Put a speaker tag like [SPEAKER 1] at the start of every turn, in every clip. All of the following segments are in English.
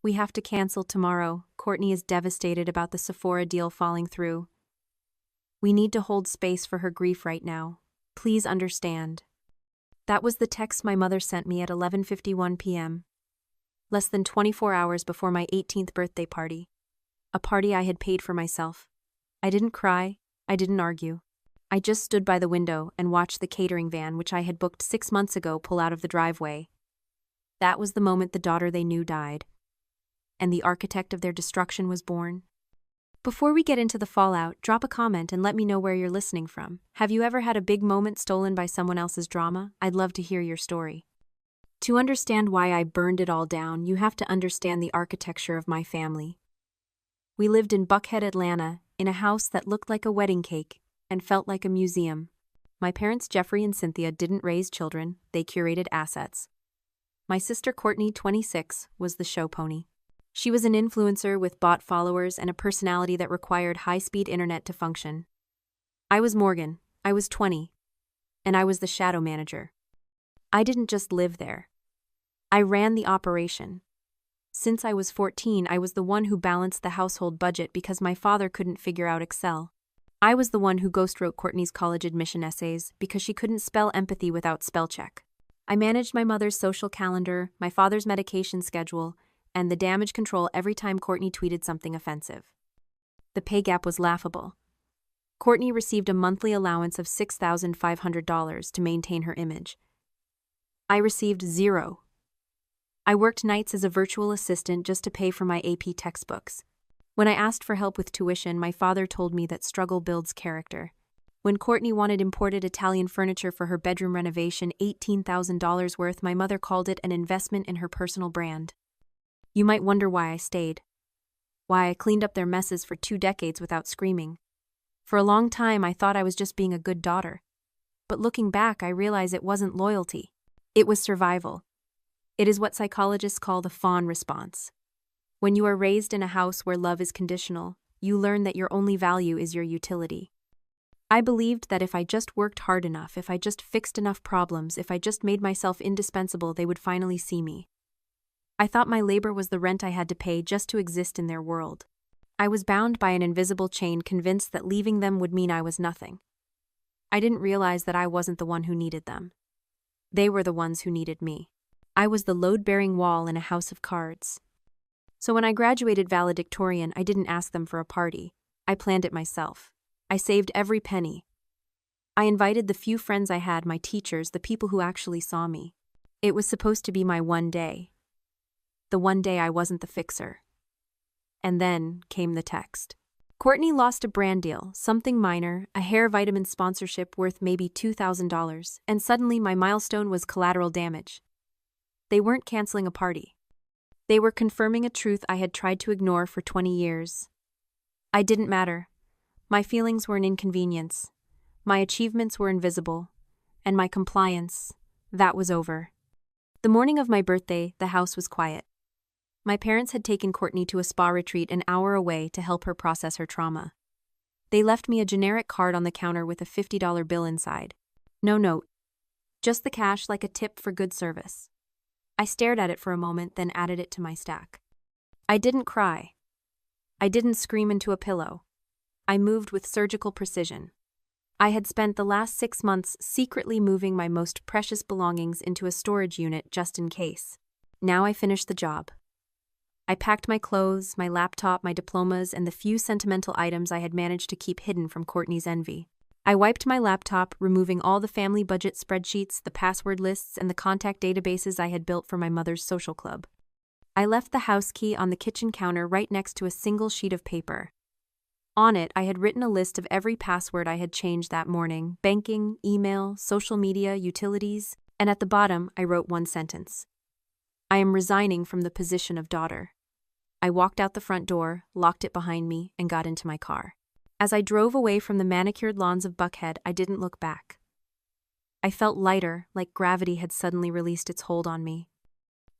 [SPEAKER 1] We have to cancel tomorrow. Courtney is devastated about the Sephora deal falling through. We need to hold space for her grief right now. Please understand. That was the text my mother sent me at 11:51 p.m. Less than 24 hours before my 18th birthday party. A party I had paid for myself. I didn't cry, I didn't argue. I just stood by the window and watched the catering van which I had booked 6 months ago pull out of the driveway. That was the moment the daughter they knew died. And the architect of their destruction was born. Before we get into the fallout, drop a comment and let me know where you're listening from. Have you ever had a big moment stolen by someone else's drama? I'd love to hear your story. To understand why I burned it all down, you have to understand the architecture of my family. We lived in Buckhead, Atlanta, in a house that looked like a wedding cake and felt like a museum. My parents, Jeffrey and Cynthia, didn't raise children, they curated assets. My sister Courtney, 26, was the show pony. She was an influencer with bot followers and a personality that required high-speed internet to function. I was Morgan, I was 20, and I was the shadow manager. I didn't just live there. I ran the operation. Since I was 14, I was the one who balanced the household budget because my father couldn't figure out Excel. I was the one who ghostwrote Courtney's college admission essays because she couldn't spell empathy without spell check. I managed my mother's social calendar, my father's medication schedule, and the damage control every time Courtney tweeted something offensive. The pay gap was laughable. Courtney received a monthly allowance of $6,500 to maintain her image. I received zero. I worked nights as a virtual assistant just to pay for my AP textbooks. When I asked for help with tuition, my father told me that struggle builds character. When Courtney wanted imported Italian furniture for her bedroom renovation, $18,000 worth, my mother called it an investment in her personal brand. You might wonder why I stayed. Why I cleaned up their messes for 2 decades without screaming. For a long time, I thought I was just being a good daughter. But looking back, I realize it wasn't loyalty. It was survival. It is what psychologists call the fawn response. When you are raised in a house where love is conditional, you learn that your only value is your utility. I believed that if I just worked hard enough, if I just fixed enough problems, if I just made myself indispensable, they would finally see me. I thought my labor was the rent I had to pay just to exist in their world. I was bound by an invisible chain, convinced that leaving them would mean I was nothing. I didn't realize that I wasn't the one who needed them. They were the ones who needed me. I was the load-bearing wall in a house of cards. So when I graduated valedictorian, I didn't ask them for a party. I planned it myself. I saved every penny. I invited the few friends I had, my teachers, the people who actually saw me. It was supposed to be my one day. The one day I wasn't the fixer. And then came the text. Courtney lost a brand deal, something minor, a hair vitamin sponsorship worth maybe $2,000, and suddenly my milestone was collateral damage. They weren't canceling a party. They were confirming a truth I had tried to ignore for 20 years. I didn't matter. My feelings were an inconvenience. My achievements were invisible. And my compliance, that was over. The morning of my birthday, the house was quiet. My parents had taken Courtney to a spa retreat an hour away to help her process her trauma. They left me a generic card on the counter with a $50 bill inside. No note. Just the cash, like a tip for good service. I stared at it for a moment, then added it to my stack. I didn't cry. I didn't scream into a pillow. I moved with surgical precision. I had spent the last 6 months secretly moving my most precious belongings into a storage unit just in case. Now I finished the job. I packed my clothes, my laptop, my diplomas, and the few sentimental items I had managed to keep hidden from Courtney's envy. I wiped my laptop, removing all the family budget spreadsheets, the password lists, and the contact databases I had built for my mother's social club. I left the house key on the kitchen counter right next to a single sheet of paper. On it, I had written a list of every password I had changed that morning: banking, email, social media, utilities, and at the bottom, I wrote one sentence. I am resigning from the position of daughter. I walked out the front door, locked it behind me, and got into my car. As I drove away from the manicured lawns of Buckhead, I didn't look back. I felt lighter, like gravity had suddenly released its hold on me.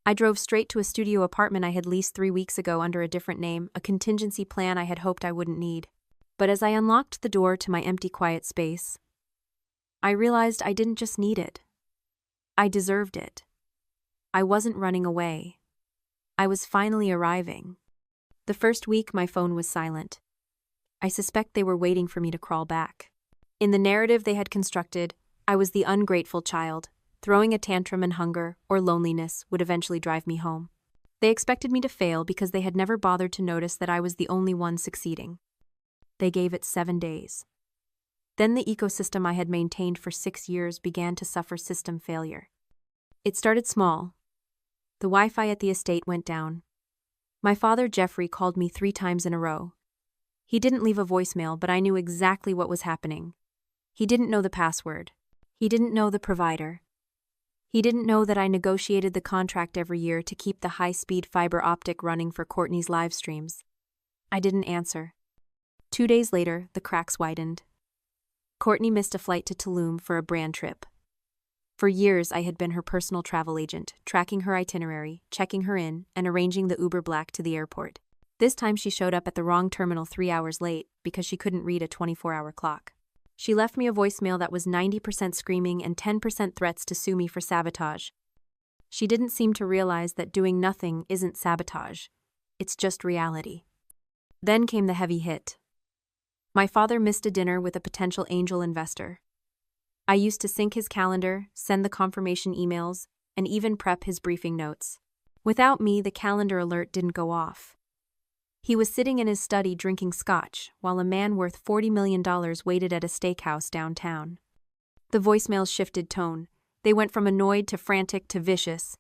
[SPEAKER 1] I drove straight to a studio apartment I had leased 3 weeks ago under a different name, a contingency plan I had hoped I wouldn't need. But as I unlocked the door to my empty, quiet space, I realized I didn't just need it. I deserved it. I wasn't running away. I was finally arriving. The first week, my phone was silent. I suspect they were waiting for me to crawl back. In the narrative they had constructed, I was the ungrateful child. Throwing a tantrum and hunger or loneliness would eventually drive me home. They expected me to fail because they had never bothered to notice that I was the only one succeeding. They gave it 7 days. Then the ecosystem I had maintained for 6 years began to suffer system failure. It started small. The Wi-Fi at the estate went down. My father, Jeffrey, called me 3 times in a row. He didn't leave a voicemail, but I knew exactly what was happening. He didn't know the password. He didn't know the provider. He didn't know that I negotiated the contract every year to keep the high-speed fiber optic running for Courtney's live streams. I didn't answer. 2 days later, the cracks widened. Courtney missed a flight to Tulum for a brand trip. For years, I had been her personal travel agent, tracking her itinerary, checking her in, and arranging the Uber Black to the airport. This time she showed up at the wrong terminal 3 hours late because she couldn't read a 24-hour clock. She left me a voicemail that was 90% screaming and 10% threats to sue me for sabotage. She didn't seem to realize that doing nothing isn't sabotage. It's just reality. Then came the heavy hit. My father missed a dinner with a potential angel investor. I used to sync his calendar, send the confirmation emails, and even prep his briefing notes. Without me, the calendar alert didn't go off. He was sitting in his study drinking scotch, while a man worth $40 million waited at a steakhouse downtown. The voicemails shifted tone. They went from annoyed to frantic to vicious.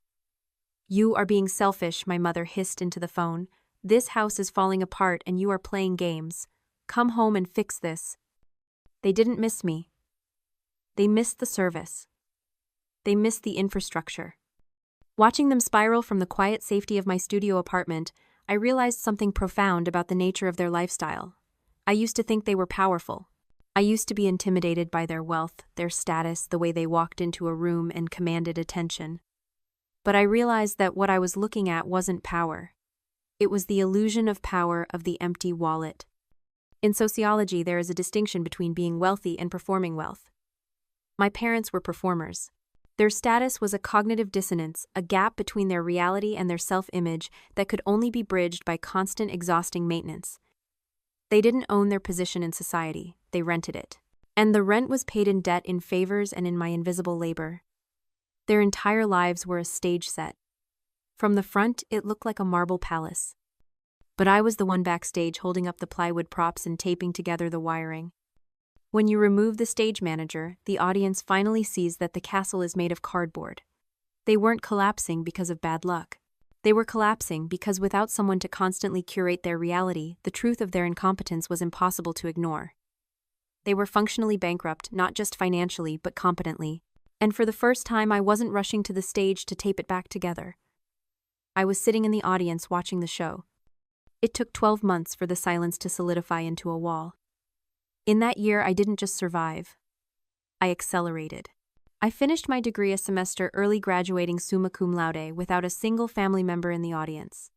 [SPEAKER 1] "You are being selfish," my mother hissed into the phone. "This house is falling apart and you are playing games. Come home and fix this." They didn't miss me. They missed the service. They missed the infrastructure. Watching them spiral from the quiet safety of my studio apartment, I realized something profound about the nature of their lifestyle. I used to think they were powerful. I used to be intimidated by their wealth, their status, the way they walked into a room and commanded attention. But I realized that what I was looking at wasn't power. It was the illusion of power of the empty wallet. In sociology, there is a distinction between being wealthy and performing wealth. My parents were performers. Their status was a cognitive dissonance, a gap between their reality and their self-image that could only be bridged by constant, exhausting maintenance. They didn't own their position in society, they rented it. And the rent was paid in debt, in favors, and in my invisible labor. Their entire lives were a stage set. From the front, it looked like a marble palace. But I was the one backstage holding up the plywood props and taping together the wiring. When you remove the stage manager, the audience finally sees that the castle is made of cardboard. They weren't collapsing because of bad luck. They were collapsing because without someone to constantly curate their reality, the truth of their incompetence was impossible to ignore. They were functionally bankrupt, not just financially, but competently. And for the first time, I wasn't rushing to the stage to tape it back together. I was sitting in the audience watching the show. It took 12 months for the silence to solidify into a wall. In that year, I didn't just survive. I accelerated. I finished my degree a semester early, graduating summa cum laude without a single family member in the audience.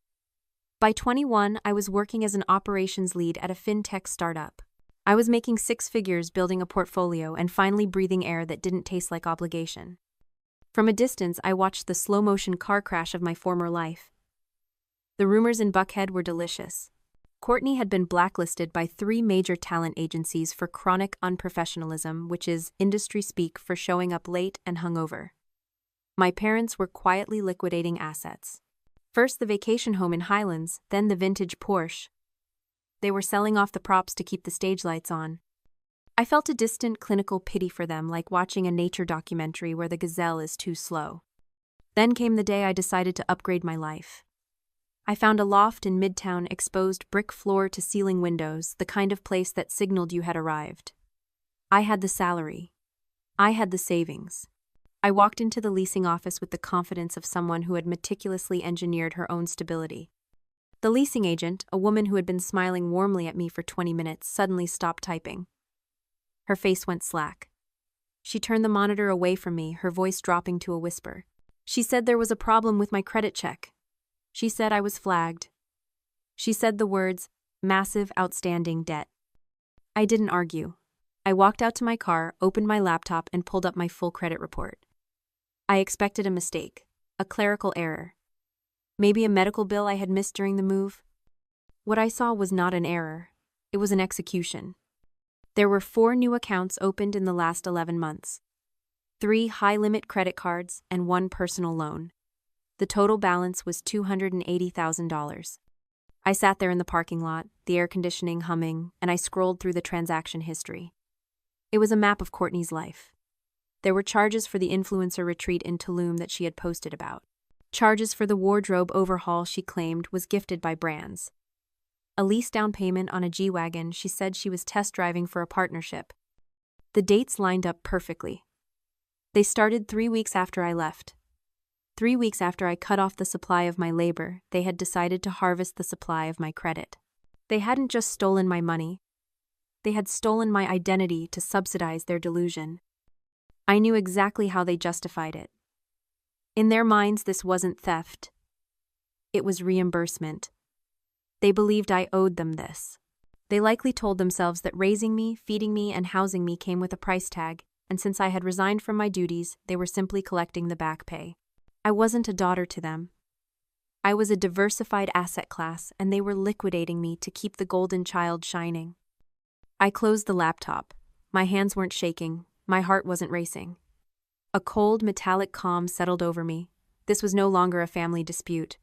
[SPEAKER 1] By 21, I was working as an operations lead at a fintech startup. I was making 6 figures, building a portfolio, and finally breathing air that didn't taste like obligation. From a distance, I watched the slow-motion car crash of my former life. The rumors in Buckhead were delicious. Courtney had been blacklisted by 3 major talent agencies for chronic unprofessionalism, which is industry speak for showing up late and hungover. My parents were quietly liquidating assets. First the vacation home in Highlands, then the vintage Porsche. They were selling off the props to keep the stage lights on. I felt a distant clinical pity for them, like watching a nature documentary where the gazelle is too slow. Then came the day I decided to upgrade my life. I found a loft in Midtown, exposed brick floor to ceiling windows, the kind of place that signaled you had arrived. I had the salary. I had the savings. I walked into the leasing office with the confidence of someone who had meticulously engineered her own stability. The leasing agent, a woman who had been smiling warmly at me for 20 minutes, suddenly stopped typing. Her face went slack. She turned the monitor away from me, her voice dropping to a whisper. She said there was a problem with my credit check. She said I was flagged. She said the words, "massive outstanding debt." I didn't argue. I walked out to my car, opened my laptop, and pulled up my full credit report. I expected a mistake, a clerical error. Maybe a medical bill I had missed during the move? What I saw was not an error. It was an execution. There were 4 new accounts opened in the last 11 months. 3 high-limit credit cards and 1 personal loan. The total balance was $280,000. I sat there in the parking lot, the air conditioning humming, and I scrolled through the transaction history. It was a map of Courtney's life. There were charges for the influencer retreat in Tulum that she had posted about. Charges for the wardrobe overhaul she claimed was gifted by brands. A lease down payment on a G-Wagon she said she was test driving for a partnership. The dates lined up perfectly. They started 3 weeks after I left. 3 weeks after I cut off the supply of my labor, they had decided to harvest the supply of my credit. They hadn't just stolen my money. They had stolen my identity to subsidize their delusion. I knew exactly how they justified it. In their minds, this wasn't theft. It was reimbursement. They believed I owed them this. They likely told themselves that raising me, feeding me, and housing me came with a price tag, and since I had resigned from my duties, they were simply collecting the back pay. I wasn't a daughter to them. I was a diversified asset class, and they were liquidating me to keep the golden child shining. I closed the laptop. My hands weren't shaking. My heart wasn't racing. A cold, metallic calm settled over me. This was no longer a family dispute.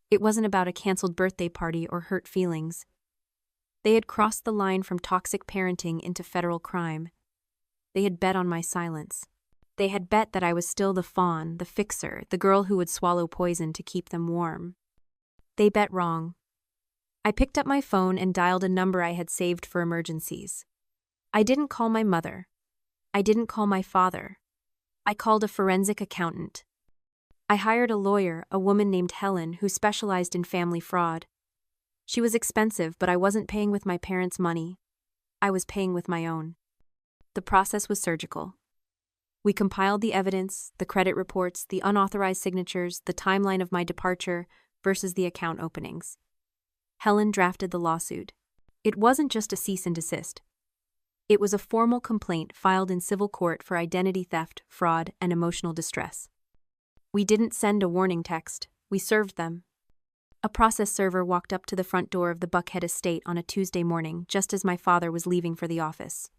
[SPEAKER 1] It wasn't about a canceled birthday party or hurt feelings. They had crossed the line from toxic parenting into federal crime. They had bet on my silence. They had bet that I was still the fawn, the fixer, the girl who would swallow poison to keep them warm. They bet wrong. I picked up my phone and dialed a number I had saved for emergencies. I didn't call my mother. I didn't call my father. I called a forensic accountant. I hired a lawyer, a woman named Helen, who specialized in family fraud. She was expensive, but I wasn't paying with my parents' money. I was paying with my own. The process was surgical. We compiled the evidence, the credit reports, the unauthorized signatures, the timeline of my departure versus the account openings. Helen drafted the lawsuit. It wasn't just a cease and desist. It was a formal complaint filed in civil court for identity theft, fraud, and emotional distress. We didn't send a warning text. We served them. A process server walked up to the front door of the Buckhead estate on a Tuesday morning, just as my father was leaving for the office.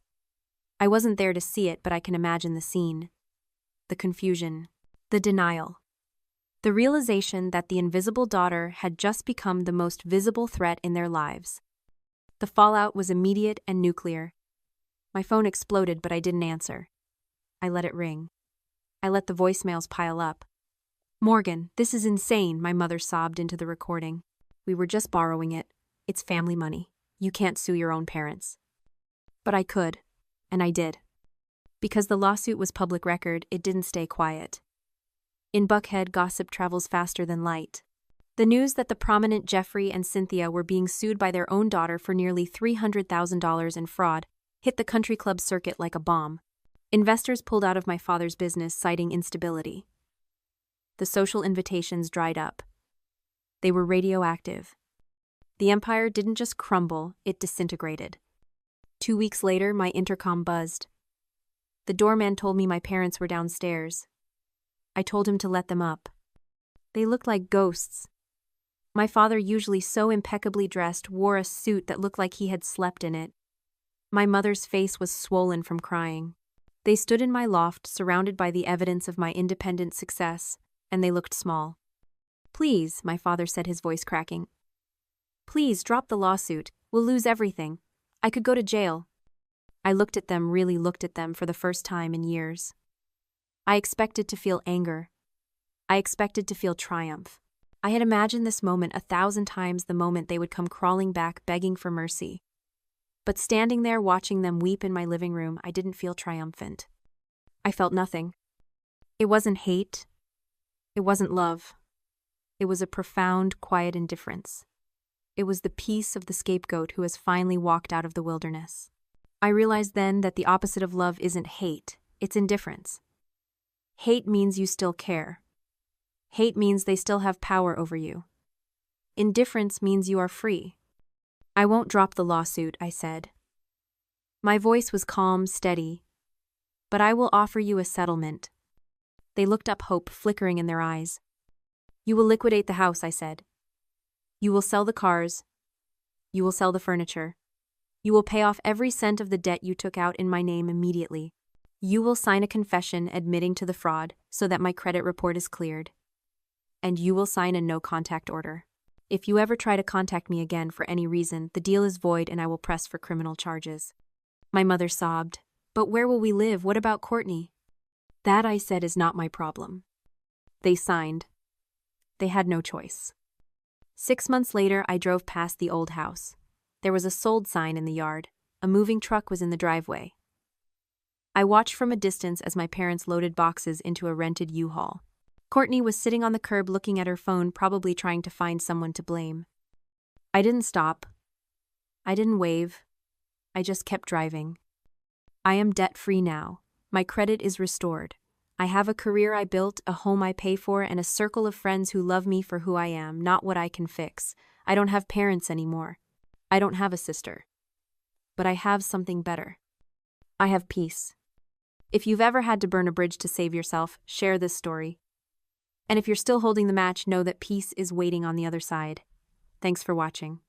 [SPEAKER 1] I wasn't there to see it, but I can imagine the scene. The confusion. The denial. The realization that the invisible daughter had just become the most visible threat in their lives. The fallout was immediate and nuclear. My phone exploded, but I didn't answer. I let it ring. I let the voicemails pile up. "Morgan, this is insane," my mother sobbed into the recording. "We were just borrowing it. It's family money. You can't sue your own parents." But I could. And I did. Because the lawsuit was public record, it didn't stay quiet. In Buckhead, gossip travels faster than light. The news that the prominent Jeffrey and Cynthia were being sued by their own daughter for nearly $300,000 in fraud hit the country club circuit like a bomb. Investors pulled out of my father's business, citing instability. The social invitations dried up. They were radioactive. The empire didn't just crumble, it disintegrated. 2 weeks later, my intercom buzzed. The doorman told me my parents were downstairs. I told him to let them up. They looked like ghosts. My father, usually so impeccably dressed, wore a suit that looked like he had slept in it. My mother's face was swollen from crying. They stood in my loft, surrounded by the evidence of my independent success, and they looked small. "Please," my father said, his voice cracking. "Please, drop the lawsuit. We'll lose everything. I could go to jail." I looked at them, really looked at them for the first time in years. I expected to feel anger. I expected to feel triumph. I had imagined this moment 1,000 times, the moment they would come crawling back, begging for mercy. But standing there watching them weep in my living room, I didn't feel triumphant. I felt nothing. It wasn't hate. It wasn't love. It was a profound, quiet indifference. It was the peace of the scapegoat who has finally walked out of the wilderness. I realized then that the opposite of love isn't hate, it's indifference. Hate means you still care. Hate means they still have power over you. Indifference means you are free. "I won't drop the lawsuit," I said. My voice was calm, steady. "But I will offer you a settlement." They looked up, hope flickering in their eyes. You will liquidate the house, I said. You will sell the cars. You will sell the furniture. You will pay off every cent of the debt you took out in my name immediately. You will sign a confession admitting to the fraud so that my credit report is cleared. And you will sign a no-contact order. If you ever try to contact me again for any reason, the deal is void and I will press for criminal charges. My mother sobbed. But where will we live? What about Courtney? That, I said, is not my problem. They signed. They had no choice. 6 months later, I drove past the old house. There was a sold sign in the yard. A moving truck was in the driveway. I watched from a distance as my parents loaded boxes into a rented U-Haul. Courtney was sitting on the curb looking at her phone, probably trying to find someone to blame. I didn't stop. I didn't wave. I just kept driving. I am debt-free now. My credit is restored. I have a career I built, a home I pay for, and a circle of friends who love me for who I am, not what I can fix. I don't have parents anymore. I don't have a sister. But I have something better. I have peace. If you've ever had to burn a bridge to save yourself, share this story. And if you're still holding the match, know that peace is waiting on the other side. Thanks for watching.